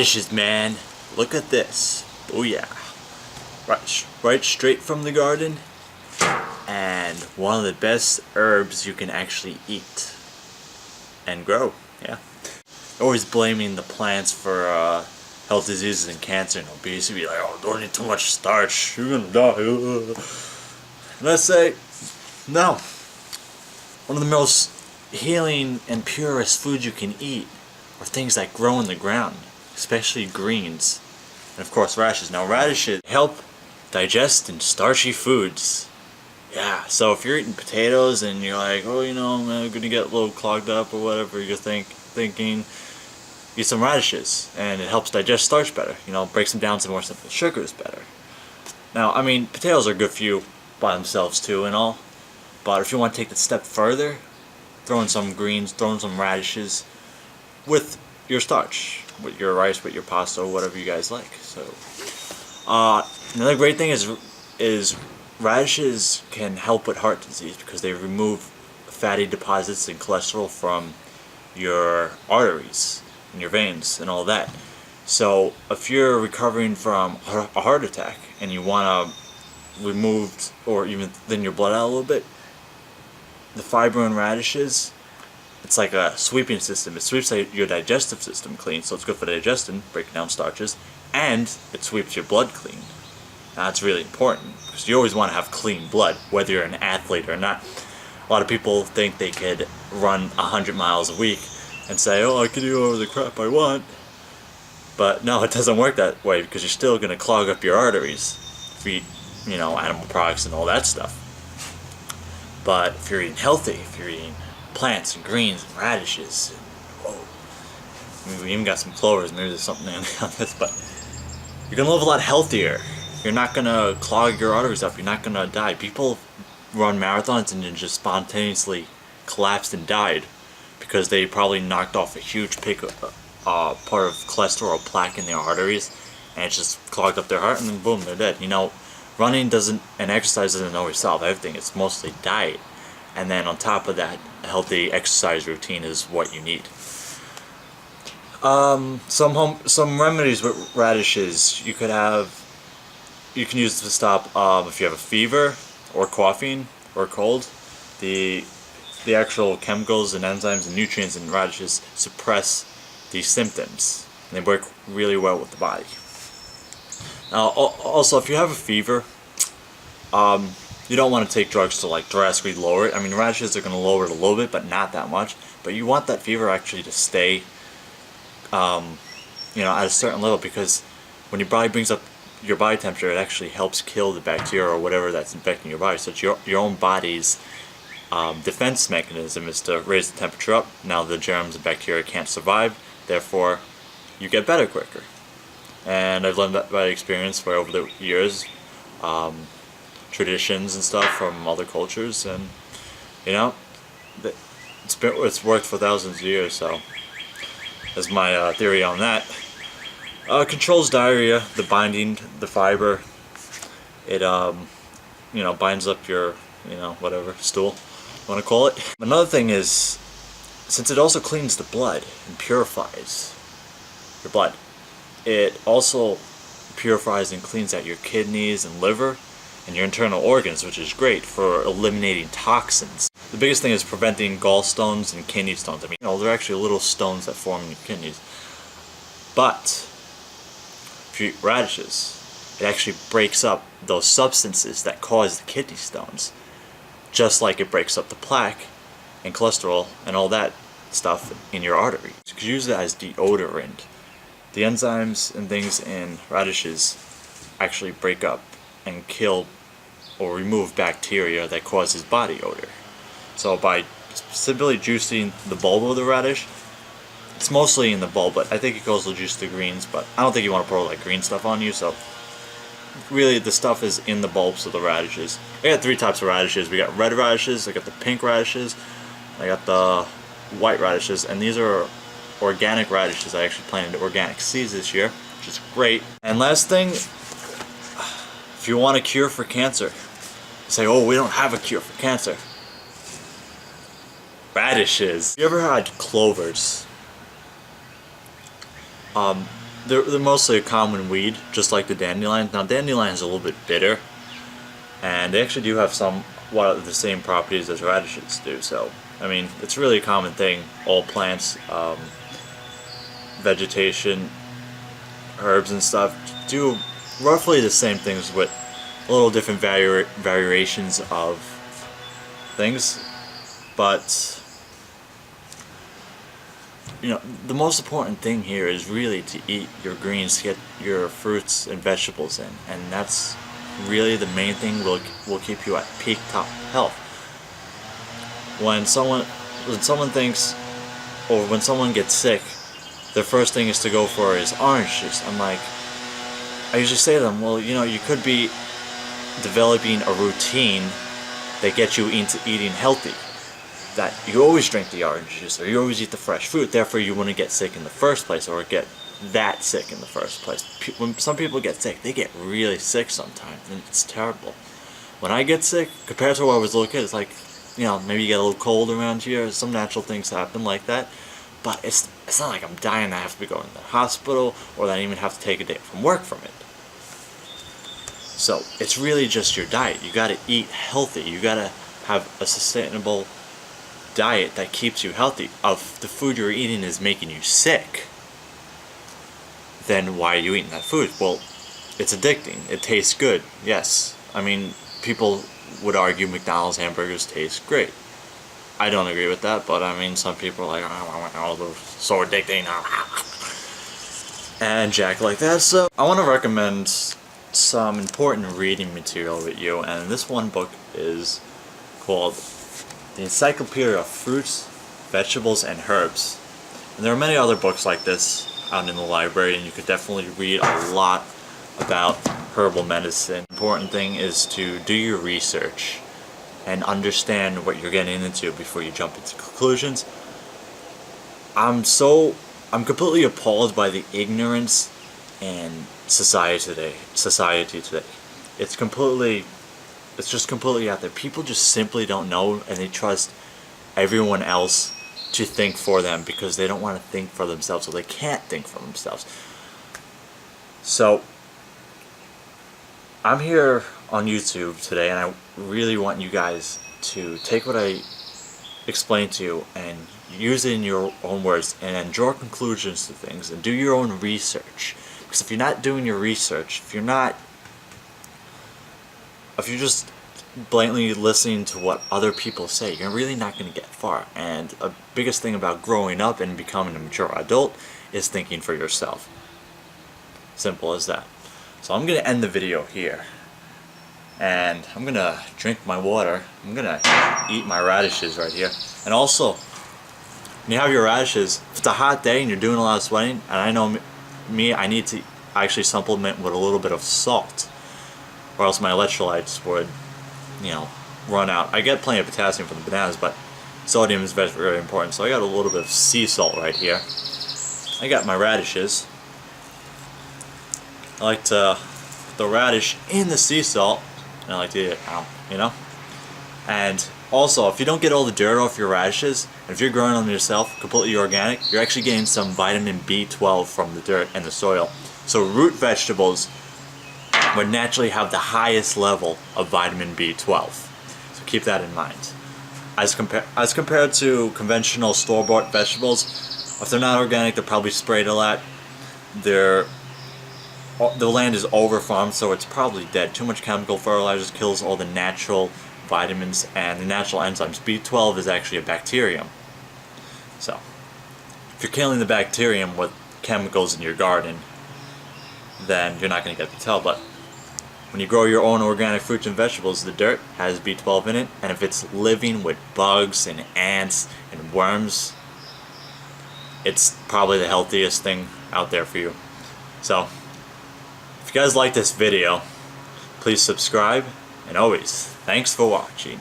Radishes, man. Look at this. Oh yeah. Right straight from the garden. And one of the best herbs you can actually eat. And grow, yeah. Always blaming the plants for health diseases and cancer and obesity. Like, oh, don't eat too much starch. You're gonna die. And I say, no. One of the most healing and purest foods you can eat are things that grow in the ground, especially greens, and of course radishes. Now radishes help digest in starchy foods. Yeah, so if you're eating potatoes and you're like, oh, you know, I'm gonna get a little clogged up or whatever you're thinking, eat some radishes, and it helps digest starch better. You know, breaks them down to more simple sugars better. Now, I mean, potatoes are good for you by themselves too and all, but if you want to take the step further, throw in some greens, throw in some radishes with your starch, with your rice, with your pasta, whatever you guys like. So, another great thing is radishes can help with heart disease because they remove fatty deposits and cholesterol from your arteries and your veins and all that. So if you're recovering from a heart attack and you want to remove or even thin your blood out a little bit, the fiber in radishes, it's like a sweeping system. It sweeps your digestive system clean, so it's good for digestion, breaking down starches, and it sweeps your blood clean. Now, that's really important because you always want to have clean blood, whether you're an athlete or not. A lot of people think they could run 100 miles a week and say, oh, I can do all the crap I want. But no, it doesn't work that way because you're still going to clog up your arteries if you eat, you know, animal products and all that stuff. But if you're eating healthy, if you're eating plants and greens and radishes, and, whoa, I mean, we even got some clovers, maybe there's something on this, but you're going to live a lot healthier. You're not going to clog your arteries up. You're not going to die. People run marathons and then just spontaneously collapsed and died because they probably knocked off a huge part of cholesterol or plaque in their arteries, and it just clogged up their heart, and then boom, they're dead. You know, running and exercise doesn't always solve everything. It's mostly diet, and then on top of that, a healthy exercise routine is what you need. Some remedies with radishes you can use to stop if you have a fever or coughing or cold. The actual chemicals and enzymes and nutrients in radishes suppress these symptoms, and they work really well with the body. Now, also, if you have a fever, you don't want to take drugs to like drastically lower it. I mean, radishes are going to lower it a little bit, but not that much. But you want that fever actually to stay, you know, at a certain level, because when your body brings up your body temperature, it actually helps kill the bacteria or whatever that's infecting your body. So it's your own body's defense mechanism is to raise the temperature up. Now the germs and bacteria can't survive, therefore you get better quicker. And I've learned that by experience for over the years, traditions and stuff from other cultures, and you know, it's worked for thousands of years. So that's my theory on that. Controls diarrhea, the binding, the fiber. It you know, binds up your, you know, whatever stool you want to call it. Another thing is, since it also cleans the blood and purifies your blood, it also purifies and cleans out your kidneys and liver and your internal organs, which is great for eliminating toxins. The biggest thing is preventing gallstones and kidney stones. I mean, you know, they're actually little stones that form in your kidneys. But if you eat radishes, it actually breaks up those substances that cause the kidney stones, just like it breaks up the plaque and cholesterol and all that stuff in your artery. You could use it as deodorant. The enzymes and things in radishes actually break up and kill or remove bacteria that causes body odor. So by simply juicing the bulb of the radish, it's mostly in the bulb, but I think it goes to juice the greens, but I don't think you want to pour like green stuff on you, so really the stuff is in the bulbs of the radishes. I got three types of radishes. We got red radishes, I got the pink radishes, I got the white radishes, and these are organic radishes. I actually planted organic seeds this year, which is great. And last thing, if you want a cure for cancer, say, oh, we don't have a cure for cancer. Radishes. You ever had clovers? they're mostly a common weed, just like the dandelion. Now dandelion is a little bit bitter, and they actually do have the same properties as radishes do. So I mean, it's really a common thing. All plants, vegetation, herbs and stuff do roughly the same things with a little different variations of things, but you know, the most important thing here is really to eat your greens, to get your fruits and vegetables in, and that's really the main thing will keep you at peak top health. When someone thinks, or when someone gets sick, their first thing is to go for is orange juice. I usually say to them, well, you know, you could be developing a routine that gets you into eating healthy. That you always drink the orange juice, or you always eat the fresh fruit, therefore you wouldn't get sick in the first place, or get that sick in the first place. When some people get sick, they get really sick sometimes, and it's terrible. When I get sick, compared to when I was a little kid, it's like, you know, maybe you get a little cold around here, some natural things happen like that, but it's not like I'm dying, I have to be going to the hospital, or that I even have to take a day from work from it. So it's really just your diet. You gotta eat healthy. You gotta have a sustainable diet that keeps you healthy. If the food you're eating is making you sick, then why are you eating that food? Well, it's addicting. It tastes good. Yes. I mean, people would argue McDonald's hamburgers taste great. I don't agree with that, but I mean, some people are like, oh, they're so addicting, and jack like that. So I want to recommend some important reading material with you, and this one book is called The Encyclopedia of Fruits, Vegetables, and Herbs. And there are many other books like this out in the library, and you could definitely read a lot about herbal medicine. The important thing is to do your research and understand what you're getting into before you jump into conclusions. I'm completely appalled by the ignorance in society today. It's just completely out there. People just simply don't know, and they trust everyone else to think for them because they don't want to think for themselves, so they can't think for themselves. So I'm here on YouTube today, and I really want you guys to take what I explained to you and use it in your own words and draw conclusions to things and do your own research. Because if you're not doing your research, if you're just blatantly listening to what other people say, you're really not going to get far. And the biggest thing about growing up and becoming a mature adult is thinking for yourself. Simple as that. So I'm going to end the video here, and I'm going to drink my water. I'm going to eat my radishes right here. And also, when you have your radishes, if it's a hot day and you're doing a lot of sweating, and I know me, I need to actually supplement with a little bit of salt, or else my electrolytes would, you know, run out. I get plenty of potassium from the bananas, but sodium is very, very important. So I got a little bit of sea salt right here. I got my radishes. I like to put the radish in the sea salt, and I like to eat it out, you know? And also, if you don't get all the dirt off your radishes, and if you're growing them yourself, completely organic, you're actually getting some vitamin B12 from the dirt and the soil. So root vegetables would naturally have the highest level of vitamin B12. So keep that in mind. As compared to conventional store-bought vegetables, if they're not organic, they're probably sprayed a lot. The land is over-farmed, so it's probably dead. Too much chemical fertilizers kills all the natural vitamins and the natural enzymes. B12 is actually a bacterium. So, if you're killing the bacterium with chemicals in your garden, then you're not going to get B12. But when you grow your own organic fruits and vegetables, the dirt has B12 in it, and if it's living with bugs and ants and worms, it's probably the healthiest thing out there for you. So, if you guys like this video, please subscribe, and always, thanks for watching.